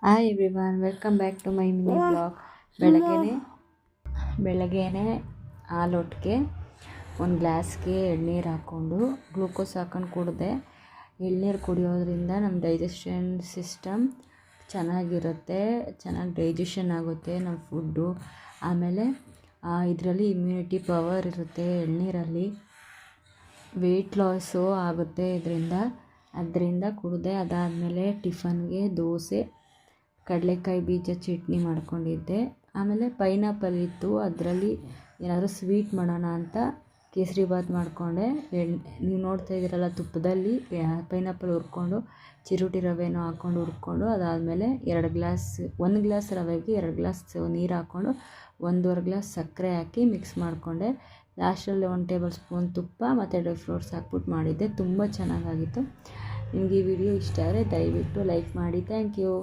Hi everyone, welcome back to my mini blog. ಬೆಳಗ್ಗೆನೆ ಹಾಲೊಟ್ಟಿಗೆ ಒಂದು ಗ್ಲಾಸ್ಗೆ ಎಳ್ನೀರು ಹಾಕ್ಕೊಂಡು ಗ್ಲೂಕೋಸ್ ಹಾಕ್ಕೊಂಡು ಕುಡಿದೆ. ಎಳ್ನೀರು ಕುಡಿಯೋದ್ರಿಂದ ನಮ್ಮ ಡೈಜೆಷನ್ ಸಿಸ್ಟಮ್ ಚೆನ್ನಾಗಿರುತ್ತೆ, ಚೆನ್ನಾಗಿ ಡೈಜೆಷನ್ ಆಗುತ್ತೆ ನಮ್ಮ ಫುಡ್ಡು. ಆಮೇಲೆ ಇದರಲ್ಲಿ ಇಮ್ಯುನಿಟಿ ಪವರ್ ಇರುತ್ತೆ ಎಳ್ನೀರಲ್ಲಿ. ವೆಯ್ಟ್ ಲಾಸು ಆಗುತ್ತೆ ಅದರಿಂದ ಕುಡಿದೆ. ಅದಾದಮೇಲೆ ಟಿಫನ್ಗೆ ದೋಸೆ, ಕಡಲೆಕಾಯಿ ಬೀಜ ಚಟ್ನಿ ಮಾಡ್ಕೊಂಡಿದ್ದೆ. ಆಮೇಲೆ ಪೈನಾಪಲ್ ಇತ್ತು, ಅದರಲ್ಲಿ ಏನಾದರೂ ಸ್ವೀಟ್ ಮಾಡೋಣ ಅಂತ ಕೇಸರಿಬಾತ್ ಮಾಡಿಕೊಂಡೆ. ನೀವು ನೋಡ್ತಾ ಇದ್ದೀರಲ್ಲ, ತುಪ್ಪದಲ್ಲಿ ಪೈನಾಪಲ್ ಹುರ್ಕೊಂಡು ಚಿರೋಟಿ ರವೆನೂ ಹಾಕ್ಕೊಂಡು ಹುರ್ಕೊಂಡು, ಅದಾದಮೇಲೆ 1 ಗ್ಲಾಸ್ ರವೆಗೆ 2 ಗ್ಲಾಸ್ ನೀರು ಹಾಕ್ಕೊಂಡು 1.5 ಗ್ಲಾಸ್ ಸಕ್ಕರೆ ಹಾಕಿ ಮಿಕ್ಸ್ ಮಾಡಿಕೊಂಡೆ. ಲಾಸ್ಟಲ್ಲಿ 1 ಟೇಬಲ್ ಸ್ಪೂನ್ ತುಪ್ಪ ಮತ್ತು ಡ್ರೈ ಫ್ರೂಟ್ಸ್ ಹಾಕ್ಬಿಟ್ಟು ಮಾಡಿದ್ದೆ. ತುಂಬ ಚೆನ್ನಾಗಾಗಿತ್ತು. ನಿಮಗೆ ಈ ವಿಡಿಯೋ ಇಷ್ಟ ಆದರೆ ದಯವಿಟ್ಟು ಲೈಕ್ ಮಾಡಿ. Thank you.